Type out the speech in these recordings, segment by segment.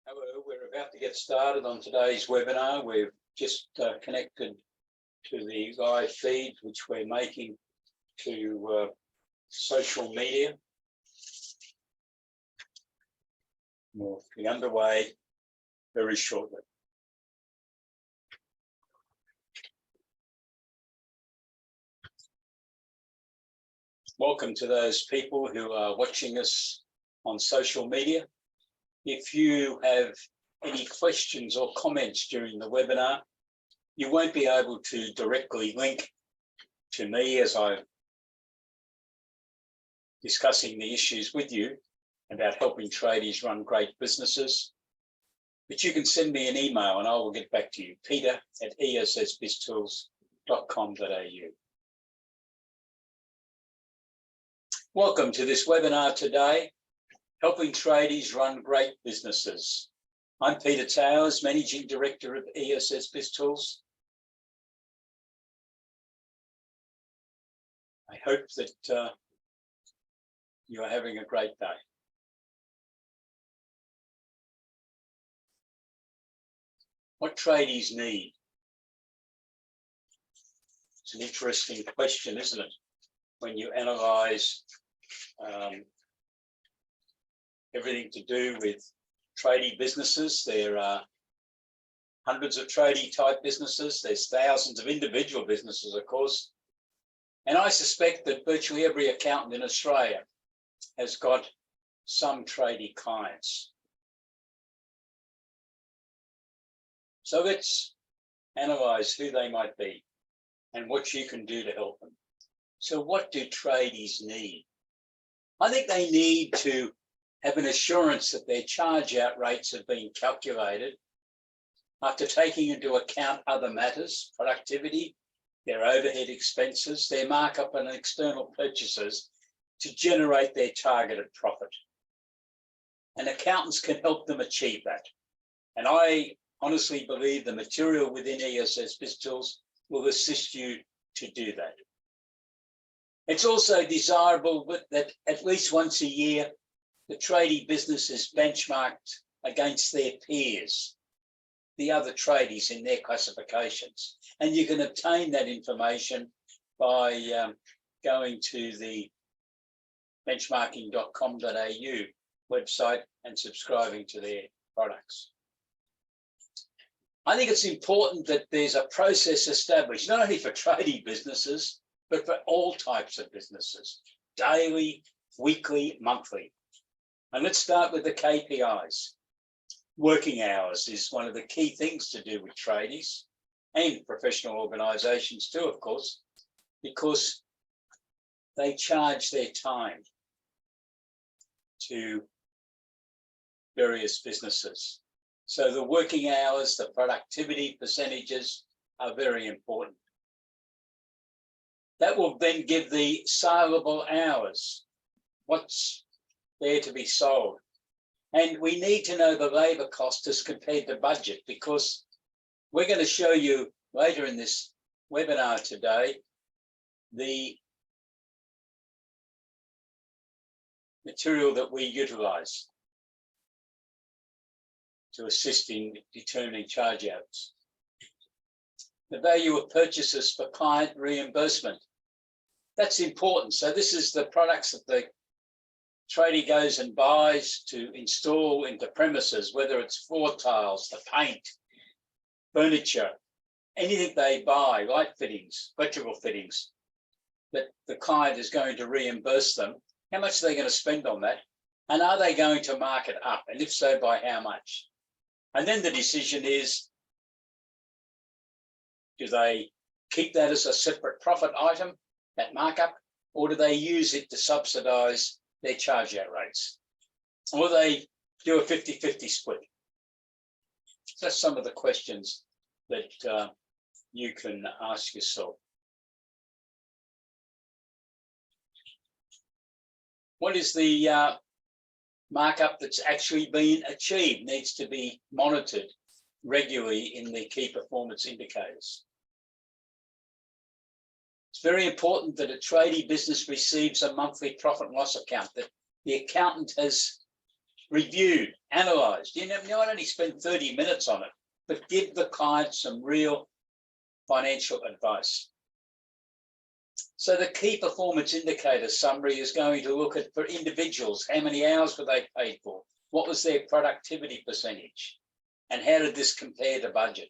Hello, we're about to get started on today's webinar. We've just connected to the live feed, which we're making to social media. We'll be underway very shortly. Welcome to those people who are watching us on social media. If you have any questions or comments during the webinar, you won't be able to directly link to me as I'm discussing the issues with you about helping tradies run great businesses. But you can send me an email and I will get back to you, peter@essbiztools.com.au. Welcome to this webinar today, Helping Tradies Run Great Businesses. I'm Peter Towers, Managing Director of ESS BizTools. I hope that you are having a great day. What tradies need? It's an interesting question, isn't it? When you analyse everything to do with tradie businesses, there are hundreds of tradie type businesses. There's thousands of individual businesses, of course. And I suspect that virtually every accountant in Australia has got some tradie clients. So let's analyse who they might be and what you can do to help them. So what do tradies need? I think they need to have an assurance that their charge out rates have been calculated after taking into account other matters, productivity, their overhead expenses, their markup and external purchases to generate their targeted profit. And accountants can help them achieve that. And I honestly believe the material within ESS BizTools will assist you to do that. It's also desirable that at least once a year, the tradie business is benchmarked against their peers, the other tradies in their classifications. And you can obtain that information by going to the benchmarking.com.au website and subscribing to their products. I think it's important that there's a process established, not only for tradie businesses, but for all types of businesses, daily, weekly, monthly. And let's start with the KPIs. Working hours is one of the key things to do with tradies and professional organisations too, of course, because they charge their time to various businesses. So the working hours, the productivity percentages are very important. That will then give the saleable hours. What's there to be sold? And we need to know the labour cost as compared to budget, because we're going to show you later in this webinar today the material that we utilise to assist in determining charge outs. The value of purchases for client reimbursement. That's important. So this is the products that the tradie goes and buys to install into premises, whether it's floor tiles, the paint, furniture, anything they buy, light fittings, electrical fittings, that the client is going to reimburse them. How much are they going to spend on that? And are they going to mark it up? And if so, by how much? And then the decision is, do they keep that as a separate profit item, that markup, or do they use it to subsidise their charge out rates? Or they do a 50-50 split? So that's some of the questions that you can ask yourself. What is the markup that's actually been achieved? Needs to be monitored regularly in the key performance indicators. It's very important that a tradie business receives a monthly profit and loss account, that the accountant has reviewed, analysed. You not only spend 30 minutes on it, but give the client some real financial advice. So the key performance indicator summary is going to look at, for individuals, how many hours were they paid for? What was their productivity percentage? And how did this compare to budget?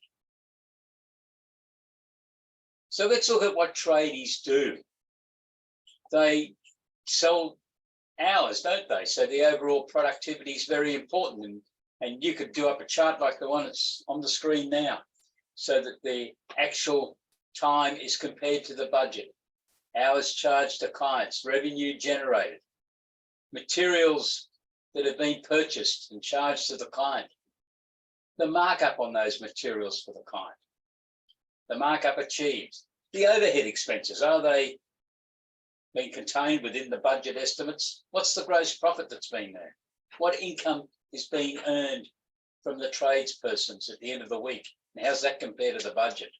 So let's look at what tradies do. They sell hours, don't they? So the overall productivity is very important. And you could do up a chart like the one that's on the screen now, so that the actual time is compared to the budget. Hours charged to clients, revenue generated, materials that have been purchased and charged to the client, the markup on those materials for the client, the markup achieved, the overhead expenses, are they being contained within the budget estimates? What's the gross profit that's been there? What income is being earned from the tradespersons at the end of the week? And how's that compared to the budget?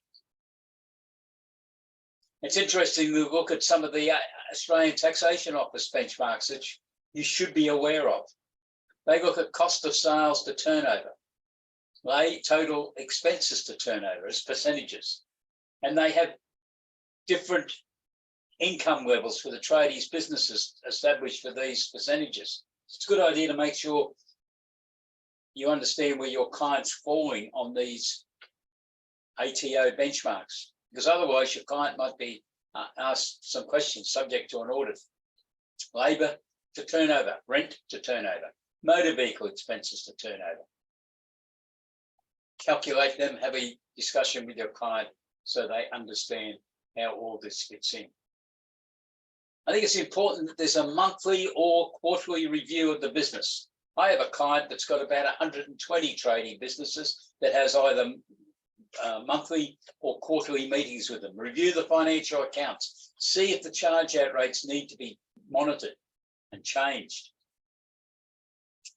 It's interesting to look at some of the Australian Taxation Office benchmarks that you should be aware of. They look at cost of sales to turnover, total expenses to turnover as percentages, and they have different income levels for the tradies businesses established for these percentages. It's a good idea to make sure you understand where your client's falling on these ATO benchmarks, because otherwise your client might be asked some questions subject to an audit. Labour to turnover, rent to turnover, motor vehicle expenses to turnover. Calculate them, have a discussion with your client so they understand how all this fits in. I think it's important that there's a monthly or quarterly review of the business. I have a client that's got about 120 trading businesses that has either monthly or quarterly meetings with them. Review the financial accounts, see if the charge out rates need to be monitored and changed.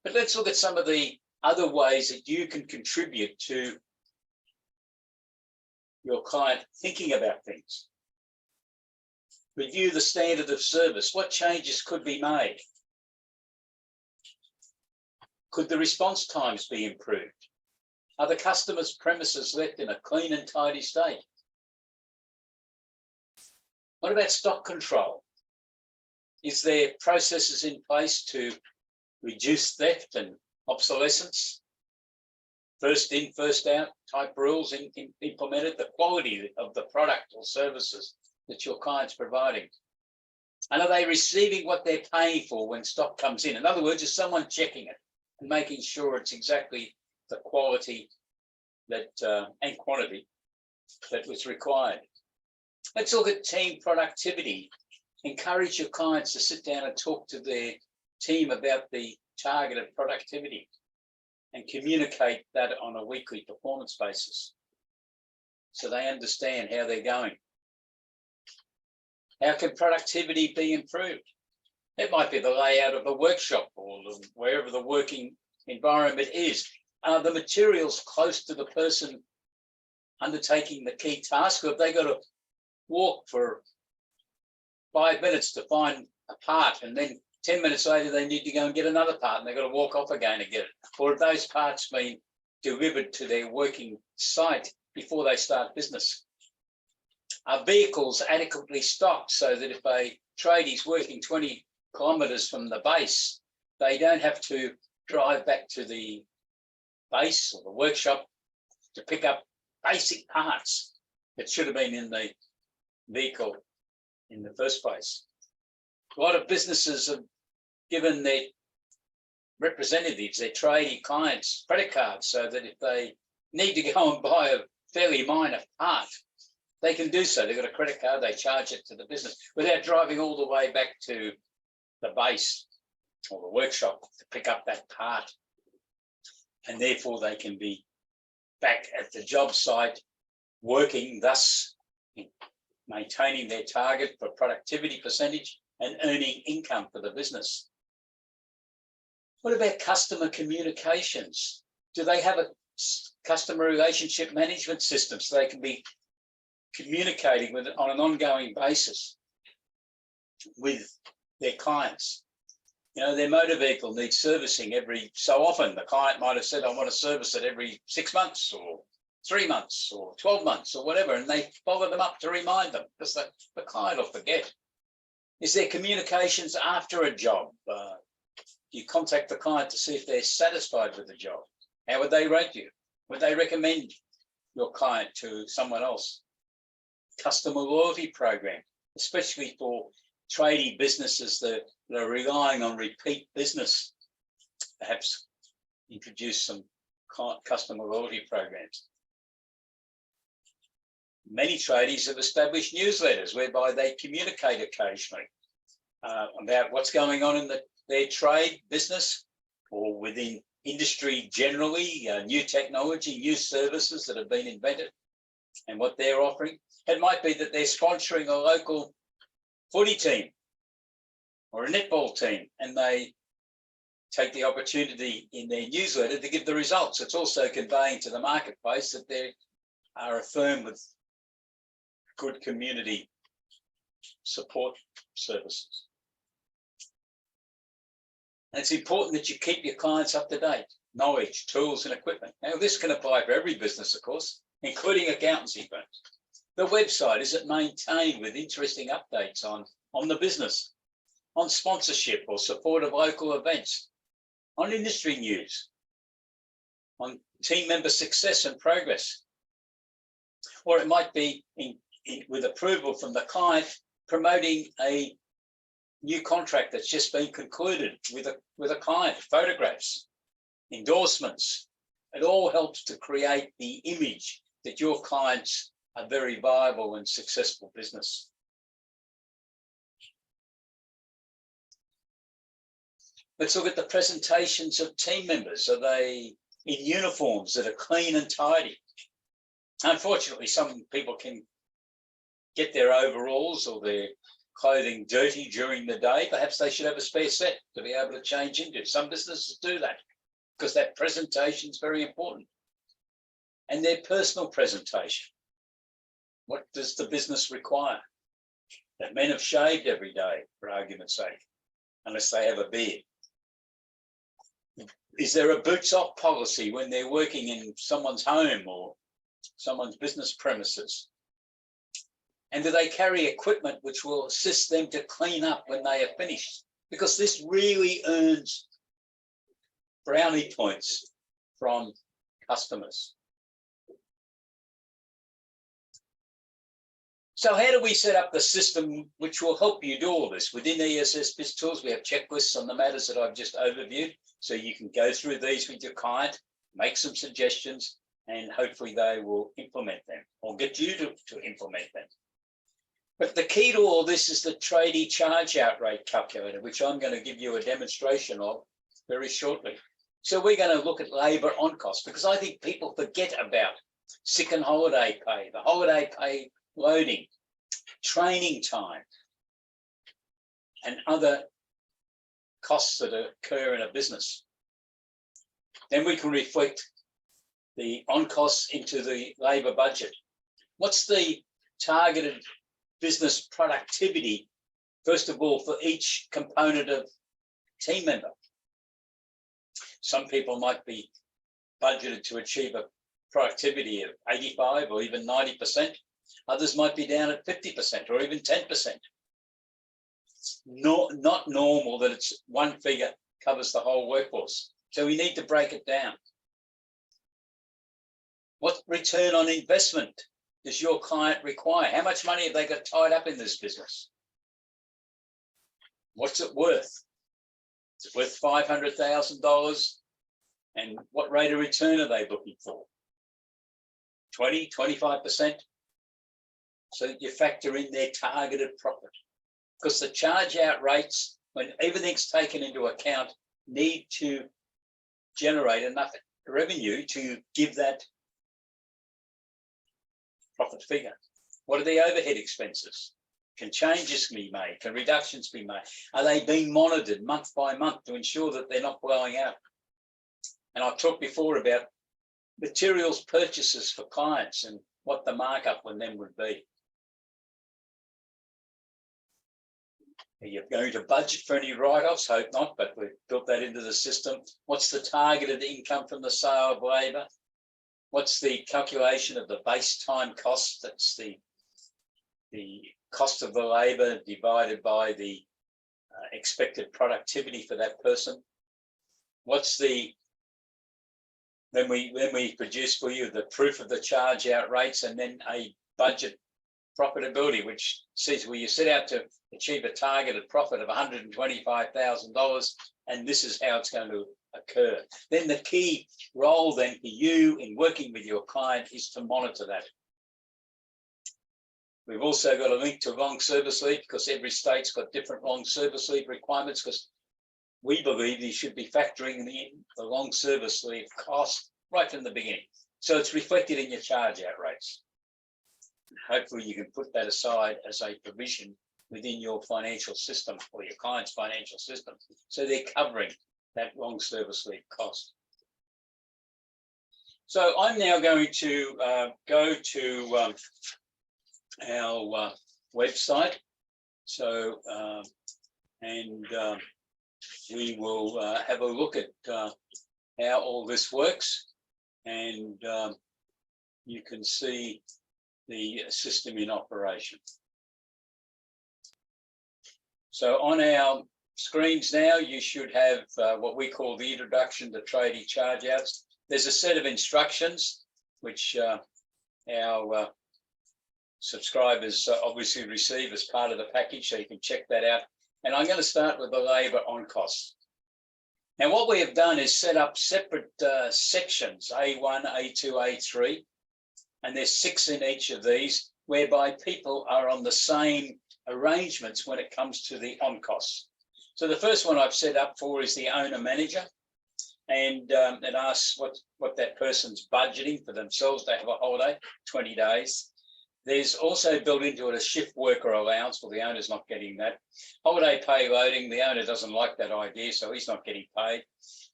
But let's look at some of the other ways that you can contribute to your client thinking about things. Review the standard of service. What changes could be made? Could the response times be improved? Are the customer's premises left in a clean and tidy state? What about stock control? Is there processes in place to reduce theft and obsolescence? First in, first out type rules implemented, the quality of the product or services that your client's providing. And are they receiving what they're paying for when stock comes in? In other words, is someone checking it and making sure it's exactly the quality that and quantity that was required? Let's look at team productivity. Encourage your clients to sit down and talk to their team about the targeted productivity and communicate that on a weekly performance basis so they understand how they're going. How can productivity be improved? It might be the layout of the workshop or wherever the working environment is. Are the materials close to the person undertaking the key task, or have they got to walk for 5 minutes to find a part, and then 10 minutes later they need to go and get another part and they've got to walk off again to get it? Or have those parts been delivered to their working site before they start business? Are vehicles adequately stocked so that if a tradie's working 20 kilometres from the base, they don't have to drive back to the base or the workshop to pick up basic parts that should have been in the vehicle in the first place? A lot of businesses have given their representatives, their tradie clients, credit cards so that if they need to go and buy a fairly minor part, they can do so. They've got a credit card, they charge it to the business without driving all the way back to the base or the workshop to pick up that part. And therefore they can be back at the job site working, thus maintaining their target for productivity percentage and earning income for the business. What about customer communications? Do they have a customer relationship management system so they can be communicating with it on an ongoing basis with their clients? You know, their motor vehicle needs servicing every so often. The client might have said, I want to service it every 6 months or 3 months or 12 months or whatever, and they bother them up to remind them because the client will forget. Is there communications after a job? You contact the client to see if they're satisfied with the job. How would they rate you? Would they recommend your client to someone else? Customer loyalty program, especially for tradie businesses that are relying on repeat business. Perhaps introduce some customer loyalty programs. Many tradies have established newsletters whereby they communicate occasionally about what's going on in their trade business or within industry generally, new technology, new services that have been invented and what they're offering. It might be that they're sponsoring a local footy team or a netball team, and they take the opportunity in their newsletter to give the results. It's also conveying to the marketplace that they are a firm with good community support services. And it's important that you keep your clients up to date, knowledge, tools and equipment. Now, this can apply for every business, of course, including accountancy firms. The website, is it maintained with interesting updates on the business, on sponsorship or support of local events, on industry news, on team member success and progress? Or it might be with approval from the client, promoting a new contract that's just been concluded with a client, photographs, endorsements. It all helps to create the image that your clients are very viable and successful business. Let's look at the presentations of team members. Are they in uniforms that are clean and tidy? Unfortunately, some people can get their overalls or their clothing dirty during the day. Perhaps they should have a spare set to be able to change into. Some businesses do that because that presentation is very important. And their personal presentation. What does the business require? That men have shaved every day, for argument's sake, unless they have a beard. Is there a boots off policy when they're working in someone's home or someone's business premises? And do they carry equipment which will assist them to clean up when they are finished? Because this really earns brownie points from customers. So how do we set up the system which will help you do all this? Within ESS BIZTOOLS, we have checklists on the matters that I've just overviewed. So you can go through these with your client, make some suggestions, and hopefully they will implement them or get you to implement them. But the key to all this is the tradie charge out rate calculator, which I'm going to give you a demonstration of very shortly. So we're going to look at labour on cost, because I think people forget about sick and holiday pay, the holiday pay loading, training time, and other costs that occur in a business. Then we can reflect the on costs into the labour budget. What's the targeted business productivity, first of all, for each component of team member? Some people might be budgeted to achieve a productivity of 85 or even 90%. Others might be down at 50% or even 10%. It's not normal that it's one figure covers the whole workforce. So we need to break it down. What return on investment does your client require? How much money have they got tied up in this business? What's it worth? Is it worth $500,000? And what rate of return are they looking for? 20, 25%? So that you factor in their targeted profit. Because the charge out rates, when everything's taken into account, need to generate enough revenue to give that profit figure. What are the overhead expenses? Can changes be made? Can reductions be made? Are they being monitored month by month to ensure that they're not blowing out? And I've talked before about materials purchases for clients and what the markup on them would be. Are you going to budget for any write-offs? Hope not, but we've built that into the system. What's the targeted income from the sale of labour? What's the calculation of the base time cost? That's the cost of the labour divided by the expected productivity for that person. What's the, then we produce for you the proof of the charge out rates, and then a budget profitability, which says, well, you set out to achieve a targeted profit of $125,000, and this is how it's going to occur. Then the key role then for you in working with your client is to monitor that. We've also got a link to long service leave, because every state's got different long service leave requirements, because we believe you should be factoring in the long service leave cost right from the beginning. So it's reflected in your charge out rates. Hopefully you can put that aside as a provision within your financial system or your client's financial system, so they're covering that long service leave cost. So I'm now going to go to our website. So we will have a look at how all this works, and you can see the system in operation. So on our screens now, you should have what we call the introduction to tradie charge outs. There's a set of instructions which our subscribers obviously receive as part of the package, so you can check that out. And I'm going to start with the labour on costs. Now, what we have done is set up separate sections, A1, A2, A3, and there's 6 in each of these, whereby people are on the same arrangements when it comes to the on costs. So the first one I've set up for is the owner manager, and it asks what that person's budgeting for themselves. They have a holiday, 20 days. There's also built into it a shift worker allowance. Well, the owner's not getting that. Holiday pay loading, the owner doesn't like that idea, so he's not getting paid.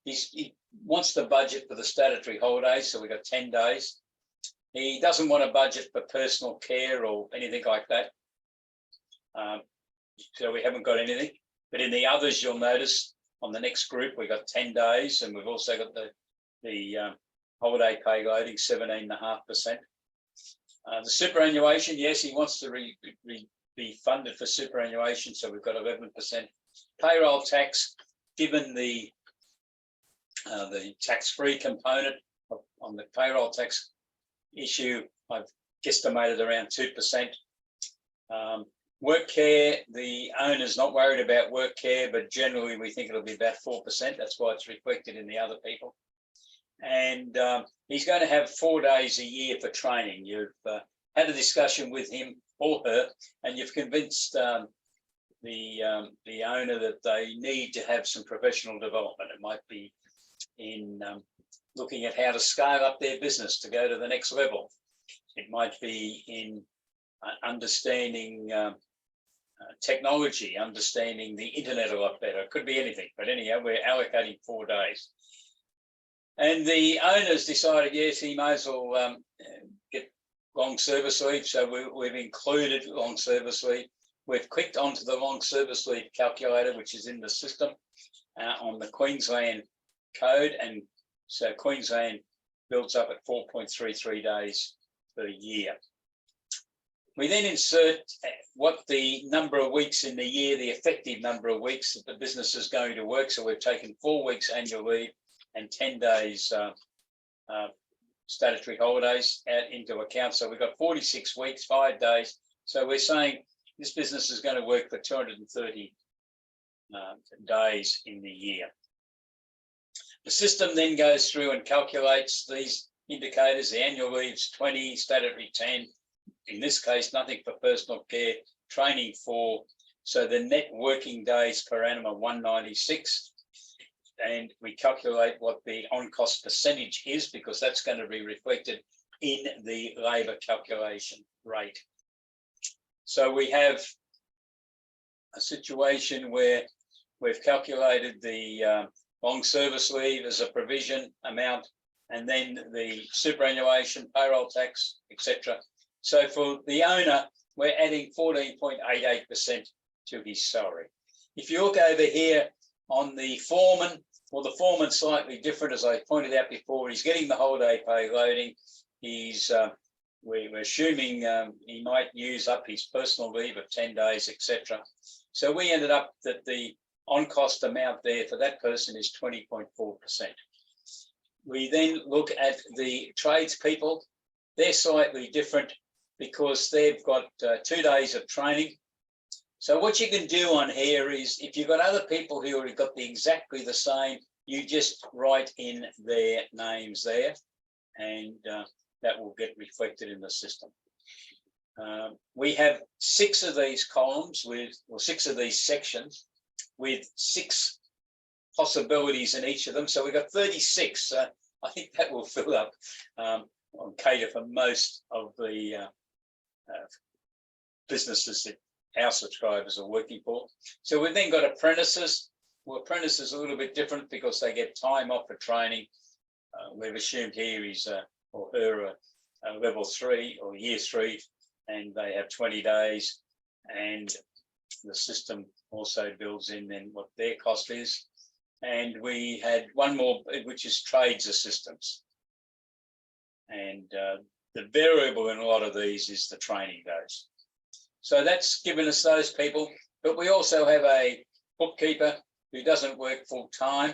He wants the budget for the statutory holidays, so we've got 10 days. He doesn't want a budget for personal care or anything like that. So we haven't got anything. But in the others, you'll notice on the next group, we've got 10 days, and we've also got the holiday pay loading, 17.5%. The superannuation, yes, he wants to be funded for superannuation, so we've got 11%. Payroll tax, given the tax-free component on the payroll tax issue, I've guesstimated around 2%. Work care, the owner's not worried about work care, but generally we think it'll be about 4%. That's why it's reflected in the other people. And he's going to have 4 days a year for training. You've had a discussion with him or her, and you've convinced the owner that they need to have some professional development. It might be in looking at how to scale up their business to go to the next level. It might be in understanding technology, understanding the internet a lot better. It could be anything, but anyhow, we're allocating 4 days. And the owners decided, yes, he may as well get long service leave. So we've included long service leave. We've clicked onto the long service leave calculator, which is in the system on the Queensland code. And so Queensland builds up at 4.33 days per year. We then insert what the number of weeks in the year, the effective number of weeks that the business is going to work. So we've taken 4 weeks annual leave and 10 days statutory holidays out into account. So we've got 46 weeks, 5 days. So we're saying this business is going to work for 230 days in the year. The system then goes through and calculates these indicators. The annual leave's 20, statutory 10. In this case, nothing for personal care, training 4. So the net working days per annum are 196. And we calculate what the on-cost percentage is, because that's going to be reflected in the labour calculation rate. So we have a situation where we've calculated the long service leave as a provision amount, and then the superannuation, payroll tax, etc. So for the owner, we're adding 14.88% to his salary. If you look over here on the foreman, well, the foreman's slightly different, as I pointed out before. He's getting the holiday pay loading. He's we're assuming he might use up his personal leave of 10 days, etc. So we ended up that the on-cost amount there for that person is 20.4%. We then look at the tradespeople. They're slightly different because they've got 2 days of training. So what you can do on here is, if you've got other people who have got exactly the same, you just write in their names there, and that will get reflected in the system. We have 6 of these columns or 6 of these sections with 6 possibilities in each of them. So we've got 36. I think that will fill up and cater for most of the businesses that our subscribers are working for. So we've then got apprentices. Well, apprentices are a little bit different because they get time off for training. We've assumed here he's or her level 3 or year 3, and they have 20 days, and the system also builds in then what their cost is. And we had one more, which is trades assistants. And the variable in a lot of these is the training days. So that's given us those people. But we also have a bookkeeper who doesn't work full time.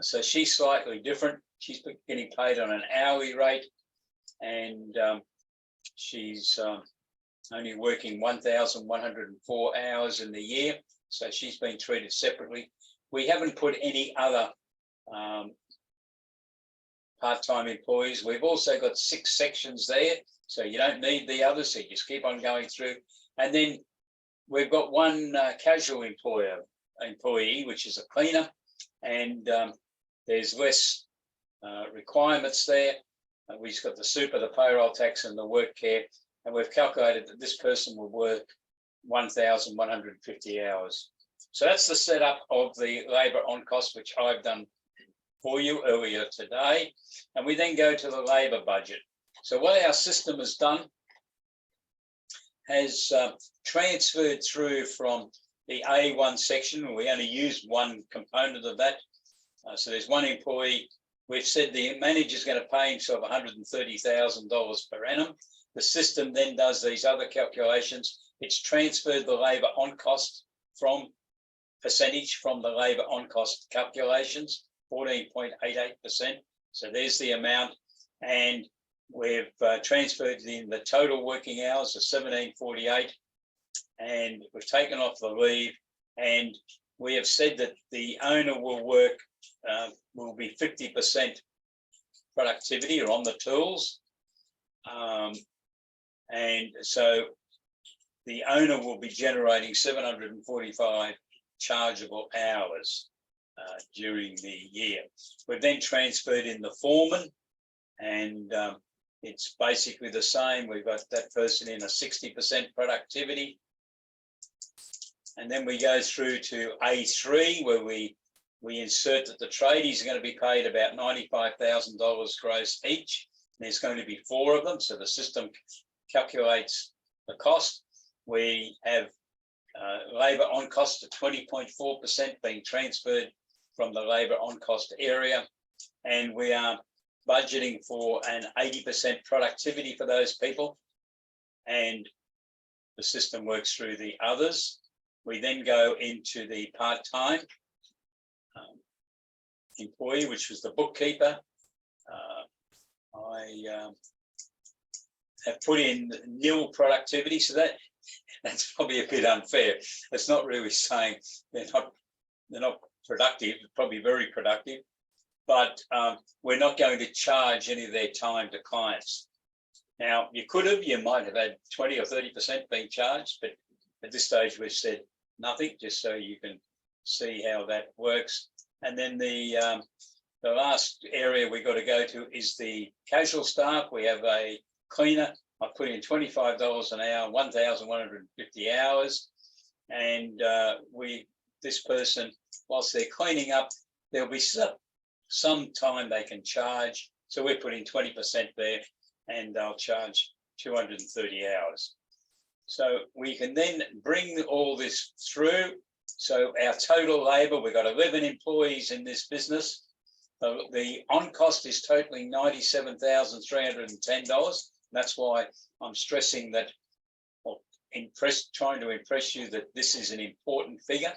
So she's slightly different. She's getting paid on an hourly rate, and she's only working 1,104 hours in the year. So she's been treated separately. We haven't put any other part-time employees. We've also got 6 sections there, so you don't need the others, so you just keep on going through. And then we've got one casual employee, which is a cleaner, and there's less requirements there. We've got the super, the payroll tax, and the work care, and we've calculated that this person will work 1,150 hours. So that's the setup of the labour on cost, which I've done for you earlier today. And we then go to the labour budget. So what our system has done has transferred through from the A1 section, and we only use one component of that. So there's one employee. We've said the manager's going to pay himself $130,000 per annum. The system then does these other calculations. It's transferred the labour on cost from percentage from the labour on cost calculations, 14.88%. So there's the amount, and we've transferred in the total working hours of 1748, and we've taken off the leave, and we have said that the owner will work, will be 50% productivity or on the tools. And so the owner will be generating 745 chargeable hours during the year. We've then transferred in the foreman, and it's basically the same. We've got that person in a 60% productivity. And then we go through to A3, where we insert that the tradies are going to be paid about $95,000 gross each. There's going to be 4 of them, so the system calculates the cost. We have labour on cost of 20.4% being transferred from the labour on cost area, and we are budgeting for an 80% productivity for those people, and the system works through the others. We then go into the part-time employee, which was the bookkeeper. I have put in nil productivity, so that's probably a bit unfair. It's not really saying they're not productive, probably very productive, but we're not going to charge any of their time to clients. Now, you might have had 20 or 30% being charged, but at this stage we've said nothing, just so you can see how that works. And then the last area we've got to go to is the casual staff. We have a cleaner. I put in $25 an hour, 1,150 hours, and this person, whilst they're cleaning up, there'll be some time they can charge. So we're putting 20% there, and they'll charge 230 hours. So we can then bring all this through, So our total labour, we've got 11 employees in this business. The on cost is totally $97,310. That's why I'm stressing that, or trying to impress you that this is an important figure.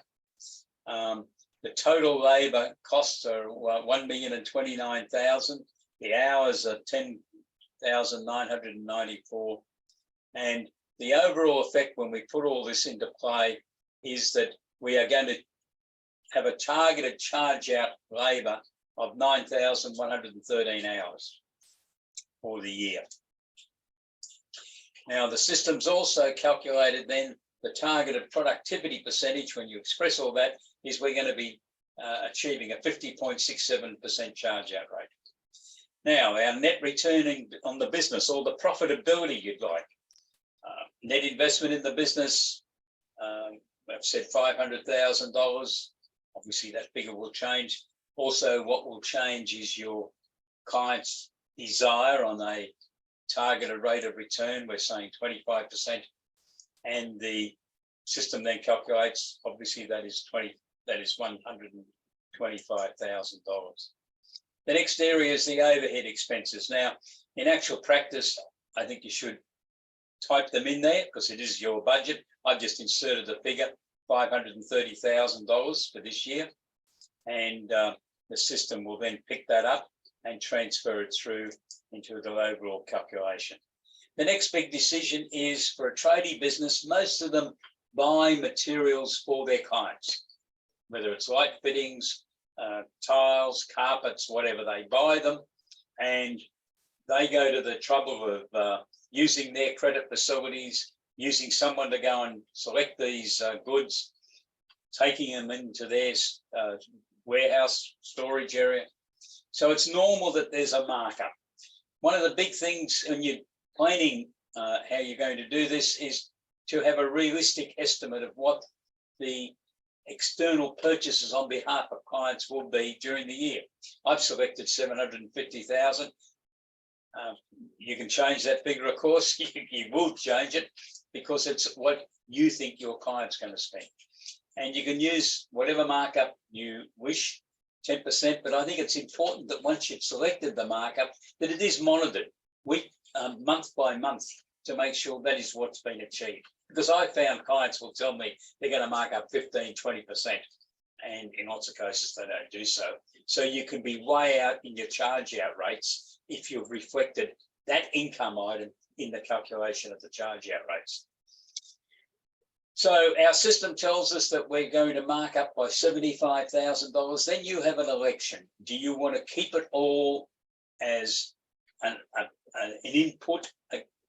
The total labour costs are $1,029,000. The hours are 10,994. And the overall effect when we put all this into play is that we are going to have a targeted charge out labour of 9,113 hours for the year. Now, the system's also calculated then the targeted productivity percentage. When you express all that, is we're going to be achieving a 50.67% charge out rate. Now, our net returning on the business, or the profitability you'd like, net investment in the business, I've said $500,000. Obviously, that figure will change. Also, what will change is your client's desire on a targeted rate of return. We're saying 25%, and the system then calculates. Obviously, that is $125,000. The next area is the overhead expenses. Now, in actual practice, I think you should type them in there because it is your budget. I've just inserted the figure, $530,000 for this year, and the system will then pick that up and transfer it through into the overall calculation. The next big decision is for a tradie business. Most of them buy materials for their clients, whether it's light fittings, tiles, carpets, whatever. They buy them, and they go to the trouble of using their credit facilities, using someone to go and select these goods, taking them into their warehouse storage area. So it's normal that there's a markup. One of the big things when you're planning how you're going to do this is to have a realistic estimate of what the external purchases on behalf of clients will be during the year. I've selected 750,000. You can change that figure, of course. You will change it because it's what you think your client's going to spend. And you can use whatever markup you wish, 10%, but I think it's important that once you've selected the markup, that it is monitored month by month to make sure that is what's been achieved. Because I found clients will tell me they're going to mark up 15, 20%, and in lots of cases they don't do so. So you can be way out in your charge out rates if you've reflected that income item in the calculation of the charge out rates. So our system tells us that we're going to mark up by $75,000. Then you have an election. Do you want to keep it all as an input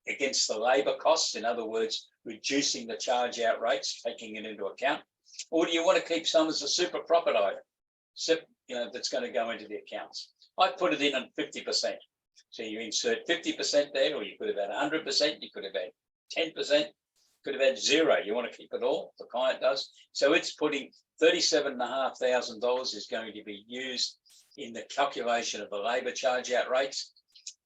against the labour costs? In other words, reducing the charge out rates, taking it into account, or do you want to keep some as a super profit item, that's going to go into the accounts? I put it in on 50%. So you insert 50% there, or you could have had 100%, you could have had 10%, could have had zero. You want to keep it all, the client does. So it's putting $37,500 is going to be used in the calculation of the labour charge out rates,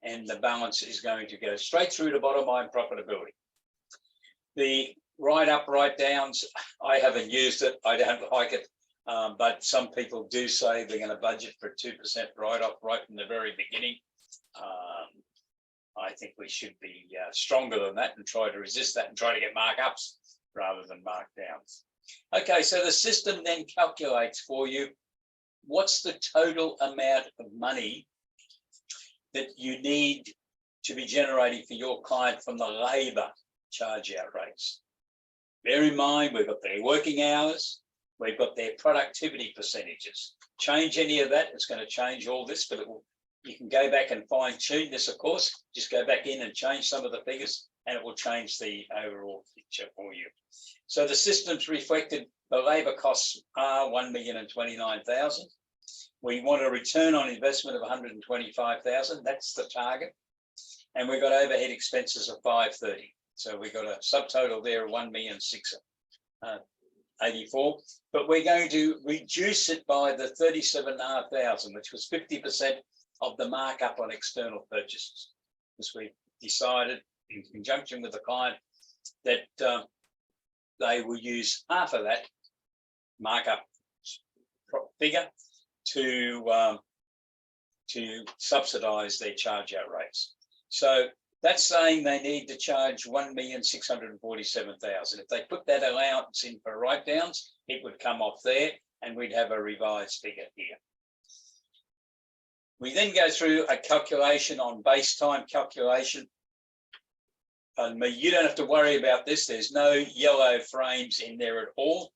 and the balance is going to go straight through to bottom line profitability. The write up, write downs, I haven't used it. I don't like it, but some people do say they're going to budget for 2% write off right from the very beginning. I think we should be stronger than that and try to resist that and try to get markups rather than markdowns. Okay, so the system then calculates for you what's the total amount of money that you need to be generating for your client from the labour charge out rates. Bear in mind, we've got their working hours, we've got their productivity percentages. Change any of that, it's going to change all this, but you can go back and fine tune this, of course. Just go back in and change some of the figures and it will change the overall picture for you. So the system's reflected the labour costs are $1,029,000. We want a return on investment of $125,000. That's the target. And we've got overhead expenses of $530,000. So we've got a subtotal there of $1,684,000. But we're going to reduce it by the $37,500, which was 50% of the markup on external purchases. Because we decided in conjunction with the client that they will use half of that markup figure to subsidise their charge out rates. So that's saying they need to charge $1,647,000. If they put that allowance in for write-downs, it would come off there, and we'd have a revised figure here. We then go through a calculation on base time calculation. And you don't have to worry about this. There's no yellow frames in there at all.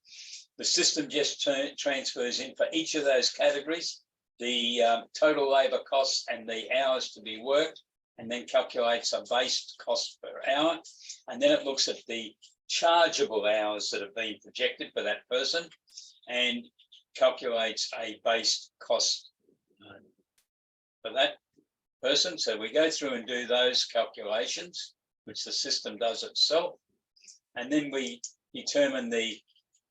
The system just transfers in for each of those categories, the total labour costs and the hours to be worked, and then calculates a base cost per hour. And then it looks at the chargeable hours that have been projected for that person and calculates a base cost for that person. So we go through and do those calculations, which the system does itself. And then we determine the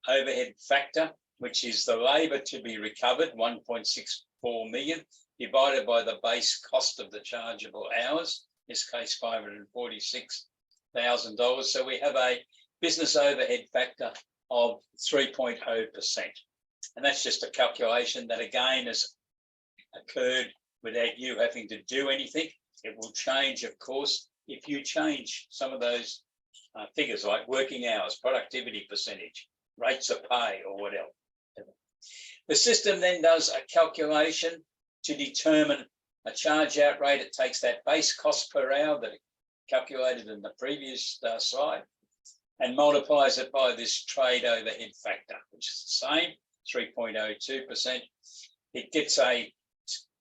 overhead factor, which is the labour to be recovered, 1.64 million, divided by the base cost of the chargeable hours, in this case $546,000. So we have a business overhead factor of 3.0%. And that's just a calculation that again has occurred without you having to do anything. It will change, of course, if you change some of those figures like working hours, productivity percentage, rates of pay, or whatever. The system then does a calculation to determine a charge out rate. It takes that base cost per hour that it calculated in the previous slide and multiplies it by this trade overhead factor, which is the same, 3.02%. It gets a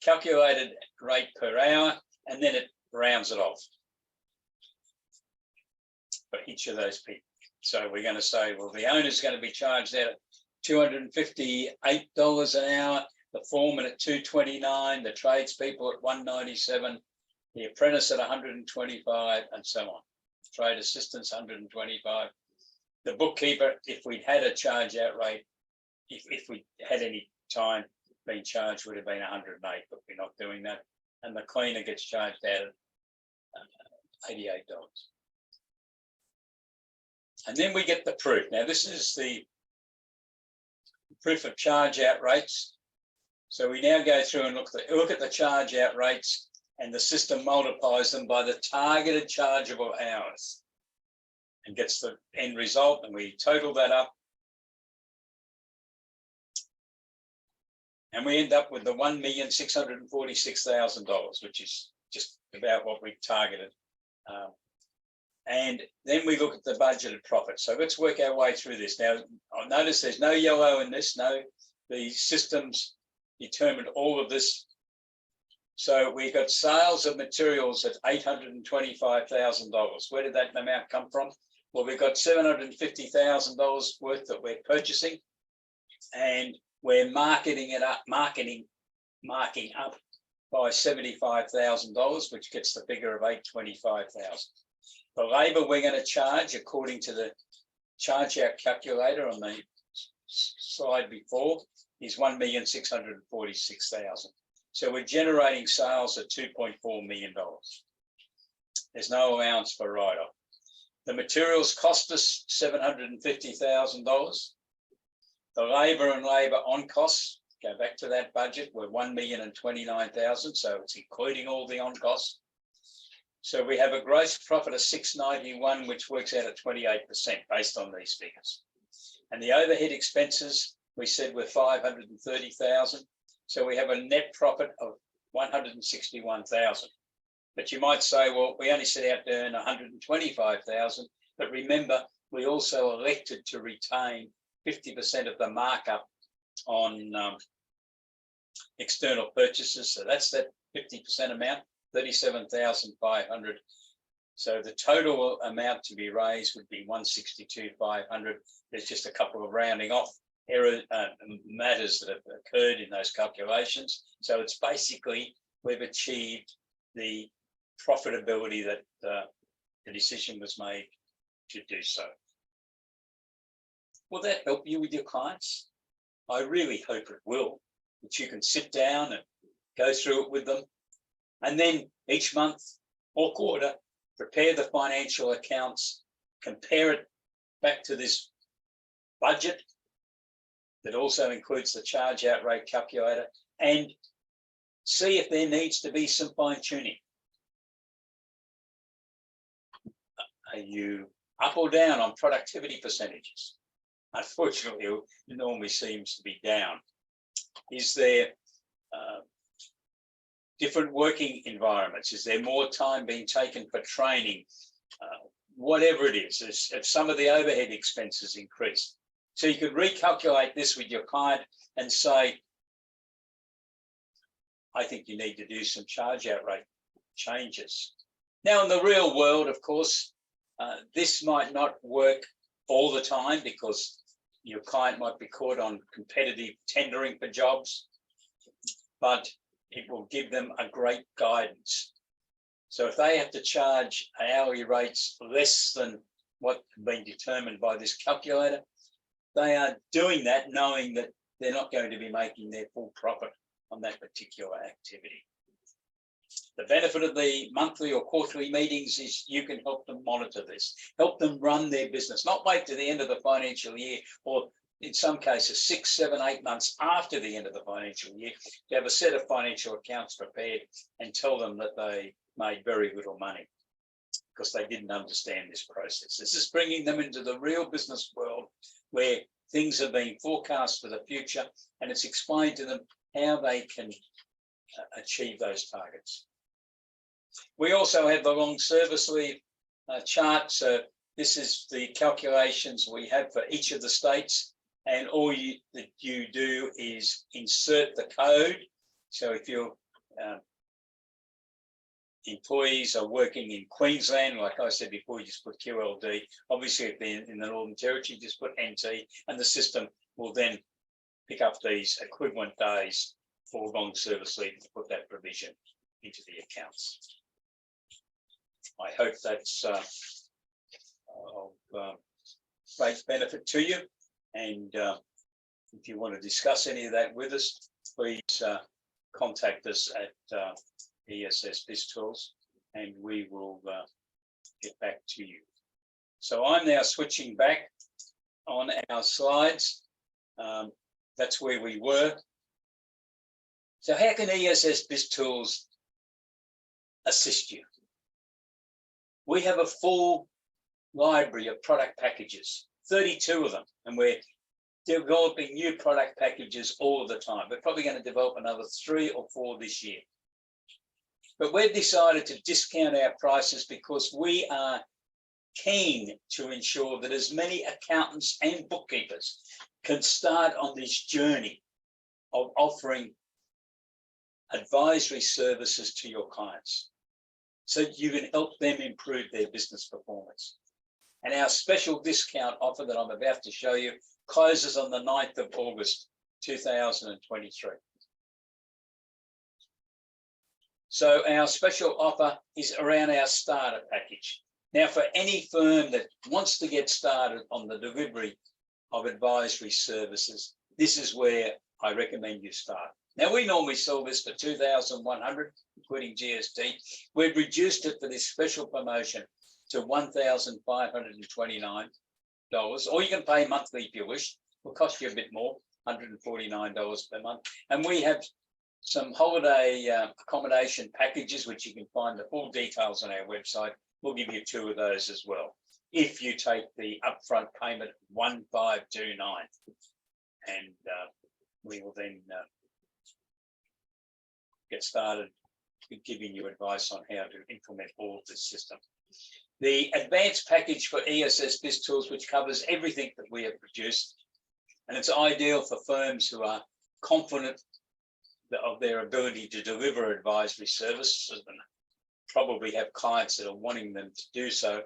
calculated rate per hour, and then it rounds it off for each of those people. So we're going to say, well, the owner's going to be charged out at $258 an hour, the foreman at $229, the tradespeople at $197, the apprentice at $125, and so on. Trade assistants $125. The bookkeeper, if we'd had a charge out rate, if we had any time being charged, would have been $108, but we're not doing that. And the cleaner gets charged out at $88. And then we get the proof. Now, this is the proof of charge out rates. So we now go through and look at the charge out rates, and the system multiplies them by the targeted chargeable hours and gets the end result, and we total that up. And we end up with the $1,646,000, which is just about what we targeted. And then we look at the budgeted profit. So let's work our way through this. Now, I'll notice there's no yellow in this. No, the systems determined all of this. So we got sales of materials at $825,000. Where did that amount come from? Well, we've got $750,000 worth that we're purchasing, and we're marking up by $75,000, which gets the figure of $825,000. The labour we're going to charge, according to the charge out calculator on the slide before, is $1,646,000. So we're generating sales of $2.4 million. There's no allowance for write-off. The materials cost us $750,000. The labour and labour on costs, go back to that budget, were $1,029,000, so it's including all the on costs. So we have a gross profit of $691,000, which works out at 28% based on these figures. And the overhead expenses, we said, were $530,000. So we have a net profit of $161,000. But you might say, well, we only set out to earn $125,000. But remember, we also elected to retain 50% of the markup on external purchases. So that's that 50% amount, $37,500. So the total amount to be raised would be $162,500. There's just a couple of rounding off error matters that have occurred in those calculations. So it's basically we've achieved the profitability that the decision was made to do so. Will that help you with your clients? I really hope it will, that you can sit down and go through it with them. And then each month or quarter, prepare the financial accounts, compare it back to this budget, that also includes the charge out rate calculator, and see if there needs to be some fine tuning. Are you up or down on productivity percentages? Unfortunately, it normally seems to be down. Is there different working environments? Is there more time being taken for training? Whatever it is, if some of the overhead expenses increase. So you could recalculate this with your client and say, I think you need to do some charge out rate changes. Now, in the real world, of course, this might not work all the time because your client might be caught on competitive tendering for jobs, but it will give them a great guidance. So if they have to charge hourly rates less than what has been determined by this calculator, they are doing that knowing that they're not going to be making their full profit on that particular activity. The benefit of the monthly or quarterly meetings is you can help them monitor this, help them run their business, not wait to the end of the financial year, or in some cases 6, 7, 8 months after the end of the financial year, to have a set of financial accounts prepared and tell them that they made very little money because they didn't understand this process. This is bringing them into the real business world where things are being forecast for the future, and it's explained to them how they can achieve those targets. We also have the long service leave chart. So this is the calculations we have for each of the states, and all that you do is insert the code. So if your employees are working in Queensland, like I said before, you just put QLD. Obviously, if they're in the Northern Territory, just put NT, and the system will then pick up these equivalent days for long service leave to put that provision into the accounts. I hope that's of great benefit to you. And if you want to discuss any of that with us, please contact us at ESS BIZTOOLS, and we will get back to you. So I'm now switching back on our slides. That's where we were. So how can ESS BIZTOOLS assist you? We have a full library of product packages, 32 of them, and we're developing new product packages all the time. We're probably going to develop another 3 or 4 this year. But we've decided to discount our prices because we are keen to ensure that as many accountants and bookkeepers can start on this journey of offering advisory services to your clients, so you can help them improve their business performance. And our special discount offer that I'm about to show you closes on the 9th of August, 2023. So our special offer is around our starter package. Now, for any firm that wants to get started on the delivery of advisory services, this is where I recommend you start. Now, we normally sell this for $2,100, including GST. We've reduced it for this special promotion to $1,529, or you can pay monthly if you wish. It will cost you a bit more, $149 per month. And we have some holiday accommodation packages, which you can find the full details on our website. We'll give you 2 of those as well, if you take the upfront payment, $1,529. And we will then get started with giving you advice on how to implement all of this system. The advanced package for ESS BIZTOOLS, which covers everything that we have produced, and it's ideal for firms who are confident of their ability to deliver advisory services and probably have clients that are wanting them to do so.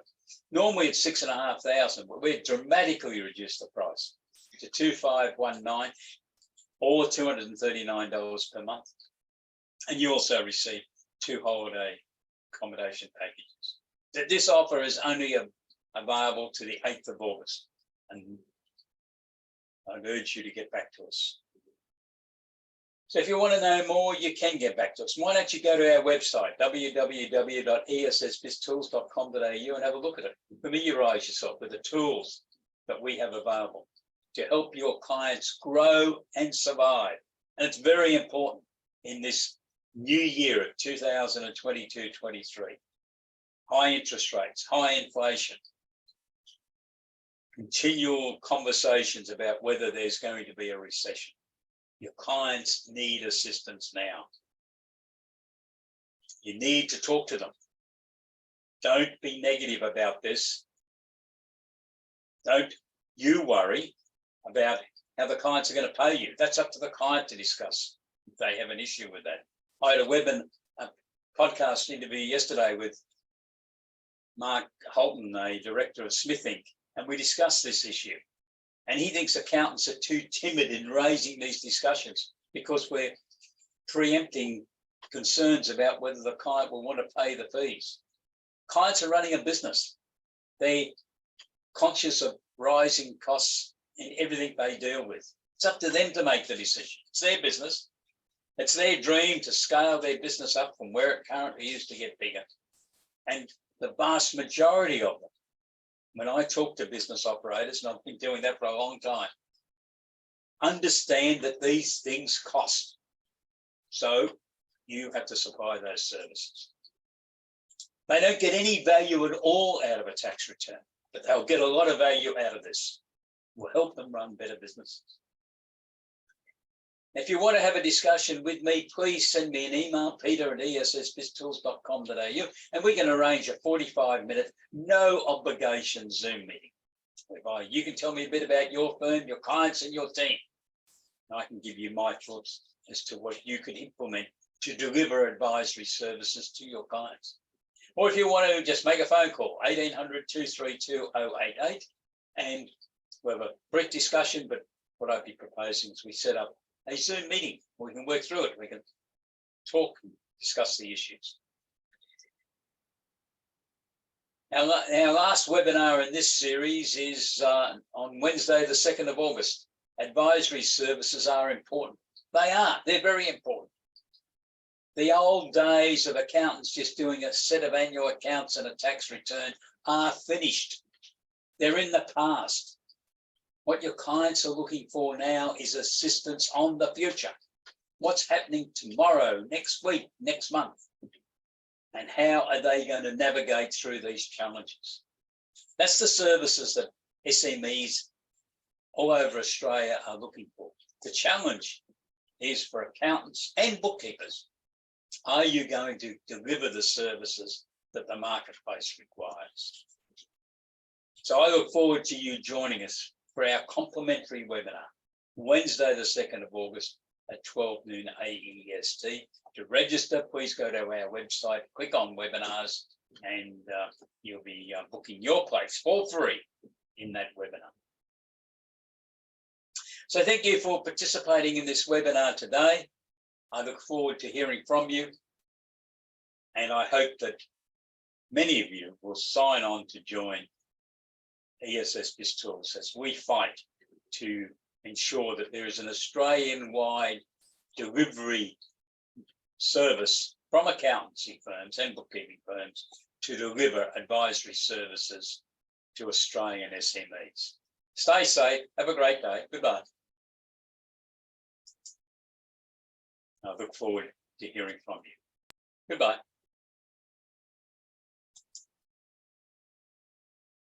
Normally it's $6,500, but we've dramatically reduced the price to $2,519 or $239 per month. And you also receive 2 holiday accommodation packages. This offer is only available to the 8th of August, and I urge you to get back to us. So if you want to know more, you can get back to us. Why don't you go to our website, www.essbiztools.com.au, and have a look at it. Familiarise yourself with the tools that we have available. to help your clients grow and survive. And it's very important in this new year of 2022-23. High interest rates, high inflation, continual conversations about whether there's going to be a recession. Your clients need assistance now. You need to talk to them. Don't be negative about this. Don't you worry about how the clients are going to pay you. That's up to the client to discuss if they have an issue with that. I had a podcast interview yesterday with Mark Holton, a director of Smith Inc., and we discussed this issue. And he thinks accountants are too timid in raising these discussions because we're preempting concerns about whether the client will want to pay the fees. Clients are running a business. They're conscious of rising costs in everything they deal with. It's up to them to make the decision. It's their business. It's their dream to scale their business up from where it currently is to get bigger. And the vast majority of them, when I talk to business operators, and I've been doing that for a long time, understand that these things cost. So you have to supply those services. They don't get any value at all out of a tax return, but they'll get a lot of value out of this. We'll help them run better businesses. If you want to have a discussion with me, please send me an email, peter@essbiztools.com.au, and we can arrange a 45-minute, no obligation Zoom meeting, whereby you can tell me a bit about your firm, your clients, and your team. And I can give you my thoughts as to what you could implement to deliver advisory services to your clients. Or if you want to just make a phone call, 1800-232-088, and we'll have a brief discussion, but what I'd be proposing is we set up a Zoom meeting where we can work through it. We can talk and discuss the issues. Our last webinar in this series is on Wednesday, the 2nd of August. Advisory services are important. They are. They're very important. The old days of accountants just doing a set of annual accounts and a tax return are finished. They're in the past. What your clients are looking for now is assistance on the future. What's happening tomorrow, next week, next month? And how are they going to navigate through these challenges? That's the services that SMEs all over Australia are looking for. The challenge is for accountants and bookkeepers. Are you going to deliver the services that the marketplace requires? So I look forward to you joining us for our complimentary webinar, Wednesday, the 2nd of August at 12 noon AEST. To register, please go to our website, click on webinars, and you'll be booking your place for free in that webinar. So thank you for participating in this webinar today. I look forward to hearing from you, and I hope that many of you will sign on to join ESS BIZTOOLS as we fight to ensure that there is an Australian-wide delivery service from accountancy firms and bookkeeping firms to deliver advisory services to Australian SMEs. Stay safe. Have a great day. Goodbye. I look forward to hearing from you. Goodbye.